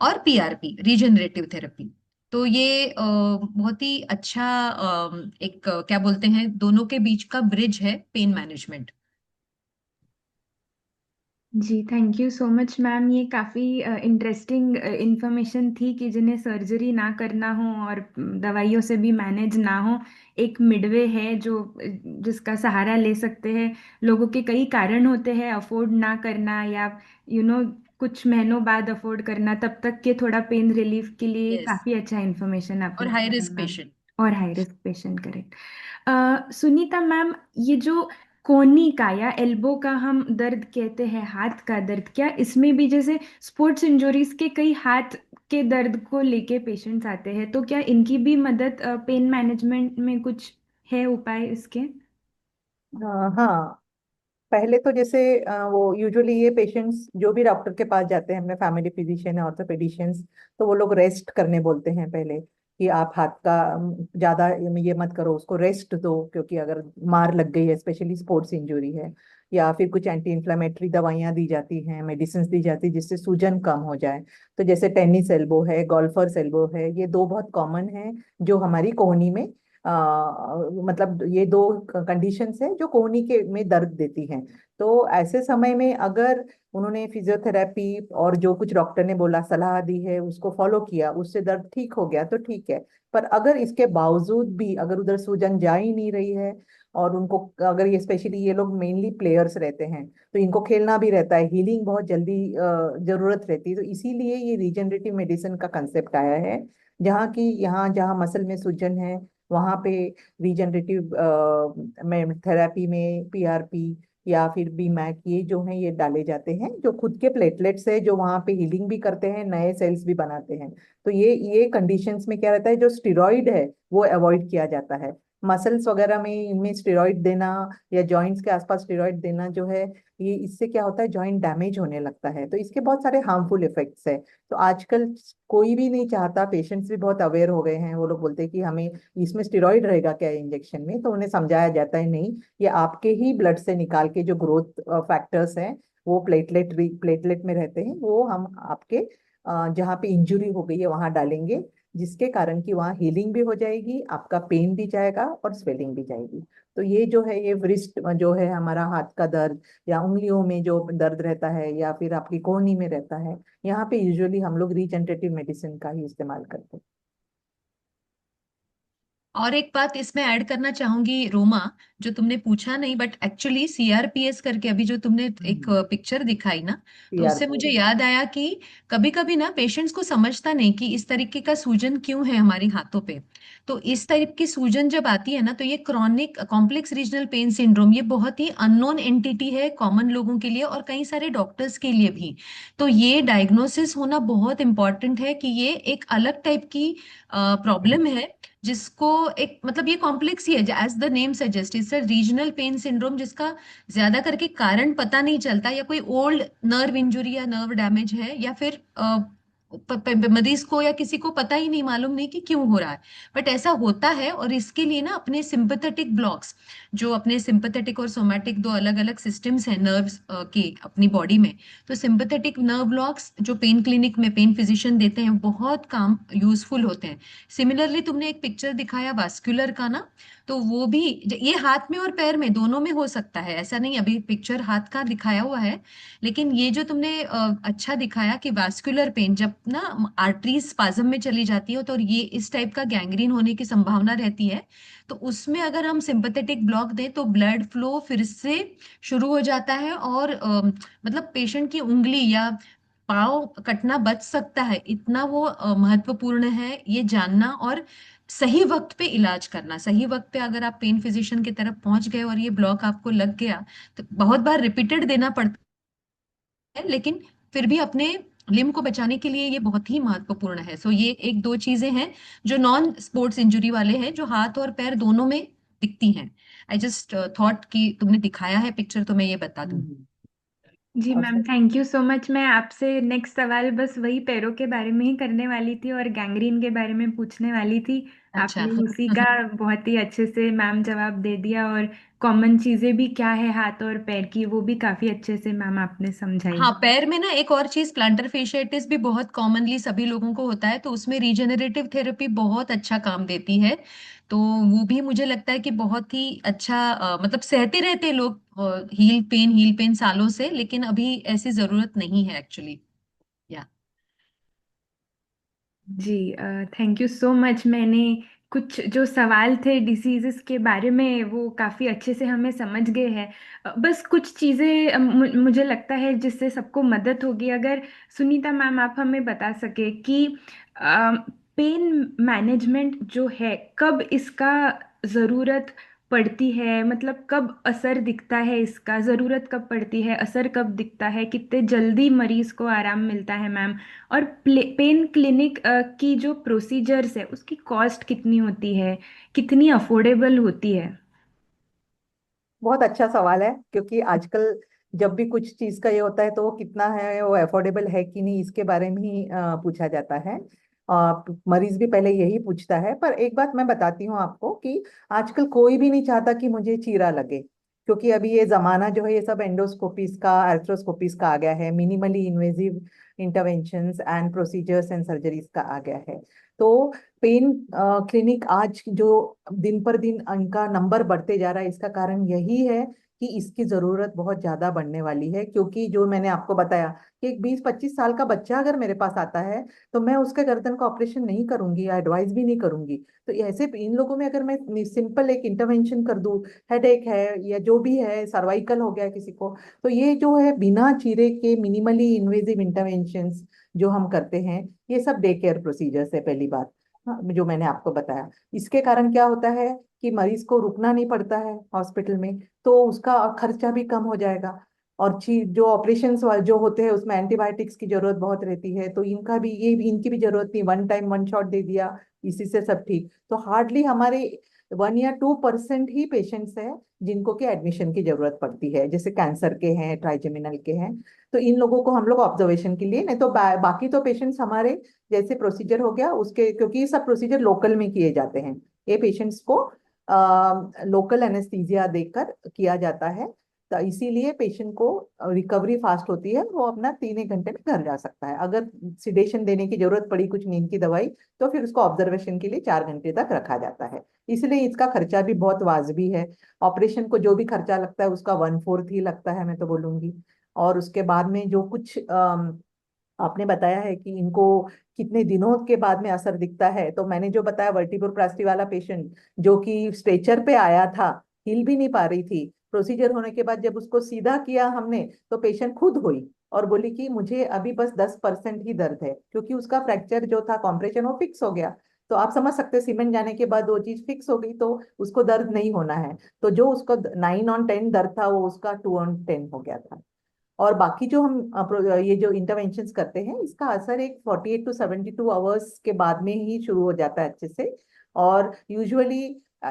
और पीआरपी रीजनरेटिव थेरेपी। तो ये बहुत ही अच्छा एक क्या बोलते हैं, दोनों के बीच का ब्रिज है पेन मैनेजमेंट। जी thank you so much ma'am, ये काफ़ी इंटरेस्टिंग इंफॉर्मेशन थी कि जिन्हें सर्जरी ना करना हो और दवाइयों से भी मैनेज ना हो, एक मिडवे है जो जिसका सहारा ले सकते हैं। लोगों के कई कारण होते हैं अफोर्ड ना करना या कुछ महीनों बाद अफोर्ड करना, तब तक के थोड़ा पेन रिलीफ के लिए यस, काफ़ी अच्छा इंफॉर्मेशन और आपने हाई दिया है रिस्क मैम। पेशेंट। और high risk patient, correct. Sunita ma'am, ये जो कोहनी का या एल्बो का हम दर्द कहते हैं, हाथ का दर्द, क्या इसमें भी जैसे स्पोर्ट्स इंजरीज के कई हाथ के दर्द को लेके पेशेंट्स आते हैं, तो क्या इनकी भी मदद पेन मैनेजमेंट में कुछ है उपाय इसके? हाँ, पहले तो जैसे वो यूजुअली ये पेशेंट्स जो भी डॉक्टर के पास जाते हैं, हमें फैमिली फिजिशियन है, ऑर्थोपेडिशियंस, तो वो लोग रेस्ट करने बोलते हैं पहले, कि आप हाथ का ज्यादा ये मत करो, उसको रेस्ट दो, क्योंकि अगर मार लग गई है, स्पेशली स्पोर्ट्स इंजरी है, या फिर कुछ एंटी इन्फ्लामेटरी दवाइयाँ दी जाती हैं, मेडिसिन दी जाती है जिससे सूजन कम हो जाए। तो जैसे टेनिस एल्बो है, गोल्फर्स एल्बो है, ये दो बहुत कॉमन है जो हमारी कोहनी में मतलब ये दो कंडीशंस हैं जो कोहनी के में दर्द देती हैं। तो ऐसे समय में अगर उन्होंने फिजियोथेरेपी और जो कुछ डॉक्टर ने बोला, सलाह दी है, उसको फॉलो किया, उससे दर्द ठीक हो गया तो ठीक है। पर अगर इसके बावजूद भी अगर उधर सूजन जा ही नहीं रही है, और उनको, अगर ये स्पेशली ये लोग मेनली प्लेयर्स रहते हैं, तो इनको खेलना भी रहता है, हीलिंग बहुत जल्दी जरूरत रहती है, तो इसीलिए ये रीजनरेटिव मेडिसिन का कंसेप्ट आया है, जहाँ की यहाँ जहाँ मसल में सूजन है वहाँ पे रीजनरेटिव थेरेपी में पीआरपी या फिर बीमैक, ये जो हैं ये डाले जाते हैं, जो खुद के प्लेटलेट्स है जो वहाँ पे हीलिंग भी करते हैं, नए सेल्स भी बनाते हैं। तो ये कंडीशंस में क्या रहता है, जो स्टेरॉइड है वो अवॉइड किया जाता है। मसल्स वगैरह में इनमें स्टेरॉइड देना या जॉइंट्स के आसपास स्टेरॉइड देना जो है, ये इससे क्या होता है, जॉइंट डैमेज होने लगता है, तो इसके बहुत सारे हार्मफुल इफेक्ट्स है। तो आजकल कोई भी नहीं चाहता, पेशेंट्स भी बहुत अवेयर हो गए हैं, वो लोग बोलते हैं कि हमें इसमें स्टेरॉइड रहेगा क्या इंजेक्शन में, तो उन्हें समझाया जाता है नहीं, ये आपके ही ब्लड से निकाल के जो ग्रोथ फैक्टर्स हैं वो प्लेटलेट में रहते हैं, वो हम आपके जहाँ पे इंजुरी हो गई है वहां डालेंगे, जिसके कारण कि वहाँ हीलिंग भी हो जाएगी, आपका पेन भी जाएगा और स्वेलिंग भी जाएगी। तो ये जो है, ये wrist जो है हमारा हाथ का दर्द, या उंगलियों में जो दर्द रहता है, या फिर आपकी कोहनी में रहता है, यहाँ पे यूजुअली हम लोग रीजनरेटिव मेडिसिन का ही इस्तेमाल करते हैं। और एक बात इसमें ऐड करना चाहूंगी रोमा, जो तुमने पूछा नहीं बट एक्चुअली सीआरपीएस करके अभी जो तुमने एक पिक्चर दिखाई ना, तो उससे टीआरपी। मुझे याद आया कि कभी कभी ना पेशेंट्स को समझता नहीं कि इस तरीके का सूजन क्यों है हमारी हाथों पे। तो इस टाइप की सूजन जब आती है ना, तो ये chronic complex regional pain syndrome, ये बहुत ही अननोन एंटिटी है कॉमन लोगों के लिए और कई सारे डॉक्टर्स के लिए भी। तो ये डायग्नोसिस होना बहुत इंपॉर्टेंट है कि ये एक अलग टाइप की प्रॉब्लम है, जिसको एक मतलब ये कॉम्प्लेक्स ही है, as the name suggest, it's a regional pain syndrome, जिसका ज्यादा करके कारण पता नहीं चलता, या कोई ओल्ड नर्व इंजुरी या नर्व डैमेज है, या फिर मरीज को या किसी को पता ही नहीं, मालूम नहीं कि क्यों हो रहा है, बट ऐसा होता है। और इसके लिए ना अपने सिंपैथेटिक ब्लॉक्स, जो अपने सिंपैथेटिक और सोमैटिक दो अलग अलग सिस्टम्स हैं नर्व्स के अपनी बॉडी में, तो सिंपैथेटिक नर्व ब्लॉक्स जो पेन क्लिनिक में पेन फिजिशियन देते हैं बहुत काम यूजफुल होते हैं। सिमिलरली तुमने एक पिक्चर दिखाया वास्कुलर का ना, तो वो भी ये हाथ में और पैर में दोनों में हो सकता है, ऐसा नहीं, अभी पिक्चर हाथ का दिखाया हुआ है, लेकिन ये जो तुमने अच्छा दिखाया कि वास्कुलर पेन जब ना आर्टरी स्पाज्म में चली जाती है, तो ये इस टाइप का गैंग्रीन होने की संभावना रहती है। तो उसमें अगर हम सिंपैथेटिक ब्लॉक दें तो ब्लड फ्लो फिर से शुरू हो जाता है, और मतलब पेशेंट की उंगली या पाँव कटना बच सकता है, इतना वो महत्वपूर्ण है ये जानना। और सही वक्त पे इलाज करना, सही वक्त पे अगर आप पेन फिजिशियन की तरफ पहुंच गए और ये ब्लॉक आपको लग गया, तो बहुत बार रिपीटेड देना पड़ता है, लेकिन फिर भी अपने लिम को बचाने के लिए ये बहुत ही महत्वपूर्ण है। सो ये एक दो चीजें हैं जो नॉन स्पोर्ट्स इंजरी वाले हैं, जो हाथ और पैर दोनों में दिखती हैं। आई जस्ट थॉट कि तुमने दिखाया है पिक्चर, तो मैं ये बता दूं। जी और ma'am, thank you so much. मैं आपसे नेक्स्ट सवाल बस वही पैरों के बारे में ही करने वाली थी और गैंग्रीन के बारे में पूछने वाली थी। अच्छा। आपने उसी का बहुत ही अच्छे से मैम जवाब दे दिया, और कॉमन चीजें भी क्या है हाथ और पैर की वो भी काफी अच्छे से मैम आपने समझाई। हाँ, पैर में ना एक और चीज, प्लांटर फेशियाटिस भी बहुत कॉमनली सभी लोगों को होता है, तो उसमें रीजेनरेटिव थेरेपी बहुत अच्छा काम देती है। तो वो भी मुझे लगता है कि बहुत ही अच्छा, मतलब सहते रहते हैं लोग हील पेन सालों से, लेकिन अभी ऐसी जरूरत नहीं है एक्चुअली। या जी, थैंक यू सो मच। मैंने कुछ जो सवाल थे डिसीजेस के बारे में वो काफ़ी अच्छे से हमें समझ गए हैं। बस कुछ चीज़ें मुझे लगता है जिससे सबको मदद होगी, अगर सुनीता मैम आप हमें बता सके कि पेन मैनेजमेंट जो है कब इसका ज़रूरत पड़ती है, मतलब कब असर दिखता है, इसका ज़रूरत कब पड़ती है, असर कब दिखता है, कितने जल्दी मरीज को आराम मिलता है मैम, और पेन क्लिनिक की जो प्रोसीजर्स है उसकी कॉस्ट कितनी होती है, कितनी अफोर्डेबल होती है। बहुत अच्छा सवाल है, क्योंकि आजकल जब भी कुछ चीज का ये होता है तो वो कितना है, वो अफोर्डेबल है कि नहीं, इसके बारे में ही पूछा जाता है। मरीज भी पहले यही पूछता है। पर एक बात मैं बताती हूँ आपको कि आजकल कोई भी नहीं चाहता कि मुझे चीरा लगे, क्योंकि अभी ये जमाना जो है ये सब एंडोस्कोपीज का, आर्थ्रोस्कोपीज का आ गया है, minimally invasive interventions and procedures and surgeries का आ गया है। तो पेन क्लिनिक आज जो दिन पर दिन इनका नंबर बढ़ते जा रहा है, इसका कारण यही है कि इसकी जरूरत बहुत ज्यादा बढ़ने वाली है। क्योंकि जो मैंने आपको बताया कि एक 20-25 साल का बच्चा अगर मेरे पास आता है तो मैं उसके गर्दन का ऑपरेशन नहीं करूंगी या एडवाइस भी नहीं करूंगी। तो ऐसे इन लोगों में अगर मैं सिंपल एक इंटरवेंशन कर दूं, हेडेक है या जो भी है, सर्वाइकल हो गया किसी को, तो ये जो है बिना चीरे के मिनिमली इन्वेजिव इंटरवेंशंस जो हम करते हैं, ये सब डे केयर प्रोसीजर्स है, पहली बात। हाँ, जो मैंने आपको बताया, इसके कारण क्या होता है कि मरीज को रुकना नहीं पड़ता है हॉस्पिटल में, तो उसका खर्चा भी कम हो जाएगा। और चीज जो ऑपरेशंस जो होते हैं उसमें एंटीबायोटिक्स की जरूरत बहुत रहती है, तो इनका भी ये इनकी भी जरूरत नहीं, वन टाइम वन शॉट दे दिया, इसी से सब ठीक। तो हार्डली हमारे 1 या 2% ही पेशेंट्स है जिनको के एडमिशन की जरूरत पड़ती है, जैसे कैंसर के हैं, ट्राइजेमिनल के हैं। तो इन लोगों को हम लोग ऑब्जर्वेशन के लिए, नहीं तो बाकी तो पेशेंट्स हमारे जैसे प्रोसीजर हो गया उसके, क्योंकि ये सब प्रोसीजर लोकल में किए जाते हैं, ये पेशेंट्स को लोकल एनेस्थीसिया देकर किया जाता है। तो इसीलिए पेशेंट को रिकवरी फास्ट होती है, वो अपना 3 एक घंटे में घर जा सकता है। अगर सिडेशन देने की जरूरत पड़ी, कुछ नींद की दवाई, तो फिर उसको ऑब्जर्वेशन के लिए 4 घंटे तक रखा जाता है। इसलिए इसका खर्चा भी बहुत वाजबी है। ऑपरेशन को जो भी खर्चा लगता है उसका 1/4 ही लगता है, मैं तो बोलूंगी। और उसके बाद में जो कुछ आपने बताया है कि इनको कितने दिनों के बाद में असर दिखता है, तो मैंने जो बताया वर्टिब्रोप्लास्टी वाला पेशेंट जो कि स्ट्रेचर पे आया था, हिल भी नहीं पा रही थी, प्रोसीजर होने के बाद जब उसको सीधा किया हमने, तो पेशेंट खुद हुई और बोली कि मुझे अभी बस 10% ही दर्द है, क्योंकि उसका फ्रैक्चर जो था, कॉम्प्रेशन, वो फिक्स हो गया। तो आप समझ सकते हैं, सीमेंट जाने के बाद वो चीज फिक्स हो गई तो उसको दर्द नहीं होना है। तो जो उसको 9/10 दर्द था, वो उसका 2/10 हो गया था। और बाकी जो हम ये जो इंटरवेंशंस करते हैं, इसका असर एक 48 to 72 आवर्स के बाद में ही शुरू हो जाता है अच्छे से। और यूजुअली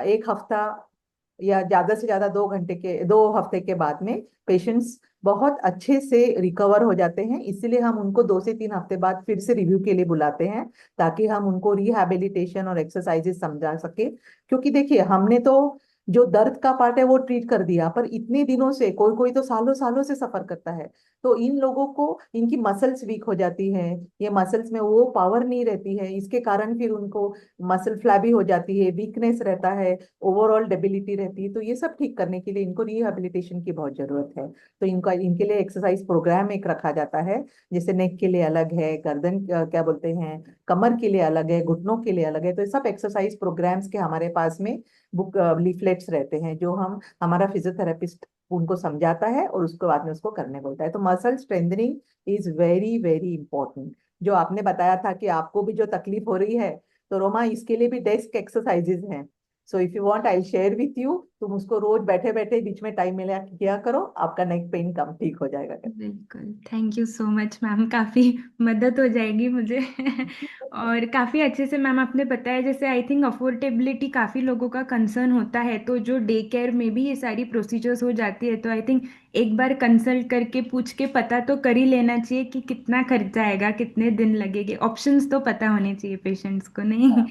एक हफ्ता या ज्यादा से ज्यादा 2 घंटे के, 2 हफ्ते के बाद में पेशेंट्स बहुत अच्छे से रिकवर हो जाते हैं। इसीलिए हम उनको 2 से 3 हफ्ते बाद फिर से रिव्यू के लिए बुलाते हैं, ताकि हम उनको रिहैबिलिटेशन और एक्सरसाइजेस समझा सके। क्योंकि देखिए, हमने तो जो दर्द का पार्ट है वो ट्रीट कर दिया, पर इतने दिनों से, कोई कोई तो सालों सालों से सफर करता है। तो इन लोगों को, इनकी मसल्स वीक हो जाती है, ये मसल्स में वो पावर नहीं रहती है, इसके कारण फिर उनको मसल फ्लैबी हो जाती है, वीकनेस रहता है, ओवरऑल डेबिलिटी रहती है। तो ये सब ठीक करने के लिए इनको रिहैबिलिटेशन की बहुत जरूरत है। तो इनका, इनके लिए एक्सरसाइज प्रोग्राम एक रखा जाता है, जैसे नेक के लिए अलग है, गर्दन क्या बोलते हैं, कमर के लिए अलग है, घुटनों के लिए अलग है। तो ये सब एक्सरसाइज प्रोग्राम्स के हमारे पास में बुक लीफलेट्स रहते हैं, जो हम, हमारा फिजियोथेरेपिस्ट उनको समझाता है और उसके बाद में उसको करने बोलता है। तो muscle strengthening is very very important. जो आपने बताया था कि आपको भी जो तकलीफ हो रही है, तो रोमा, इसके लिए भी डेस्क एक्सरसाइजेज हैं। So if you want I share with you, तुम उसको रोज बैठे बैठे बीच में टाइम मिला किया करो, आपका नेक पेन कम ठीक हो जाएगा। बिल्कुल, thank you so much ma'am, काफ़ी मदद हो जाएगी मुझे। और काफ़ी अच्छे से मैम आपने बताया, जैसे आई थिंक अफोर्डेबिलिटी काफ़ी लोगों का कंसर्न होता है, तो जो डे केयर में भी ये सारी प्रोसीजर्स हो जाती है, तो आई थिंक एक बार कंसल्ट करके पूछ के पता तो कर ही लेना चाहिए कि कितना खर्चा आएगा, कितने दिन लगेंगे, ऑप्शंस तो पता होने चाहिए पेशेंट्स को, नहीं?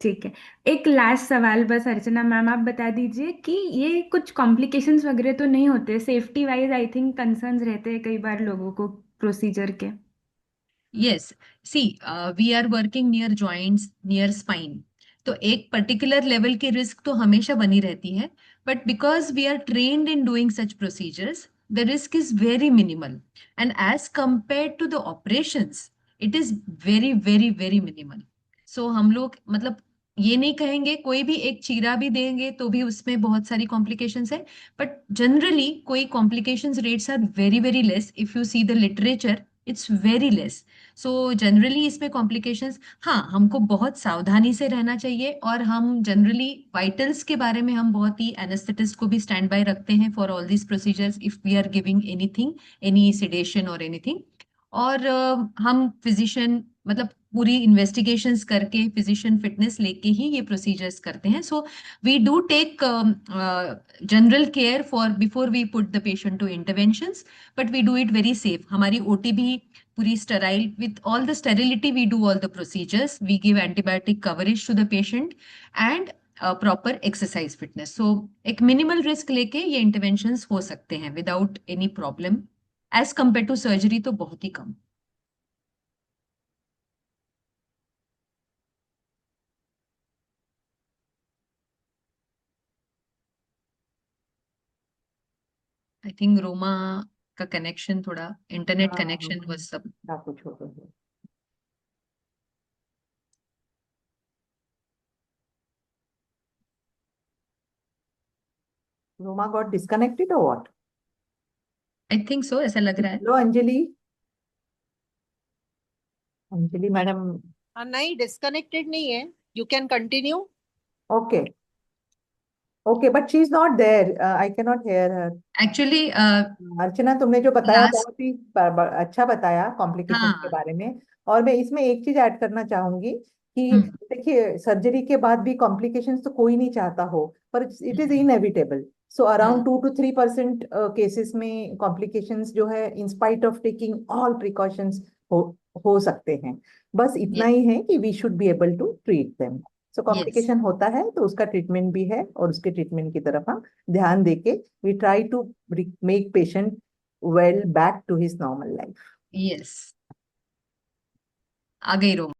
ठीक है। एक लास्ट सवाल बस अर्चना मैम, आप बता दीजिए कि ये कुछ कॉम्प्लिकेशंस वगैरह तो नहीं होते, safety wise I think concerns रहते हैं कई बार लोगों को प्रोसीजर के। Yes, see we are working near joints, near spine, तो एक पर्टिकुलर लेवल की रिस्क तो हमेशा बनी रहती है, but because we are trained in doing such procedures, the risk is very minimal, and as compare to the operations it is very very very minimal. So हम लोग मतलब ये नहीं कहेंगे, कोई भी एक चीरा भी देंगे तो भी उसमें बहुत सारी कॉम्प्लिकेशंस है, बट जनरली कोई complications rates are very very less. If you see the literature, it's very less. So generally इसमें कॉम्प्लिकेशंस, हाँ, हमको बहुत सावधानी से रहना चाहिए, और हम जनरली वाइटल्स के बारे में हम बहुत ही एनेस्थेटिस्ट को भी स्टैंड बाय रखते हैं for all this procedures if we are giving anything, any sedation और एनीथिंग। और हम फिजिशियन मतलब पूरी इन्वेस्टिगेशंस करके फिजिशियन फिटनेस लेके ही ये प्रोसीजर्स करते हैं। So we do take general care for before we put the patient to interventions, but we do it very safe. हमारी ओटी भी पूरी sterile, with all the sterility we do all the procedures, we give antibiotic coverage to the patient and proper exercise fitness, so एक minimal risk लेके ये interventions हो सकते हैं without any problem as compared to surgery, तो बहुत ही कम। I think Roma का connection थोड़ा, इंटरनेट हाँ, कनेक्शन वो सब। ना कुछ हो तो है। रोमा गॉट डिस्कनेक्टेड और व्हाट? आई थिंक सो, ऐसा लग रहा है। Hello Anjali, Anjali madam. हाँ, नहीं डिस्कनेक्टेड नहीं है, you can continue. Okay, okay, but she is not there, I can not hear her. Actually Archana, तुमने जो बताया लास्ट, बहुत ही अच्छा बताया कॉम्प्लिकेशन के हाँ, बारे में। और मैं इसमें एक चीज ऐड करना चाहूंगी कि हम्म, देखिए, सर्जरी के बाद भी कॉम्प्लिकेशंस तो कोई नहीं चाहता हो, पर it is hmm, inevitable. So around hmm, 2 to 3% cases में कॉम्प्लिकेशंस जो है, in spite of taking all precautions, हो हो सकते हैं। बस इतना यस, ही है कि we should be able to treat them. So yes, complication होता है तो उसका ट्रीटमेंट भी है, और उसके ट्रीटमेंट की तरफ हम ध्यान देके we try to make patient well back to his normal life. Yes, आ गई रोमा।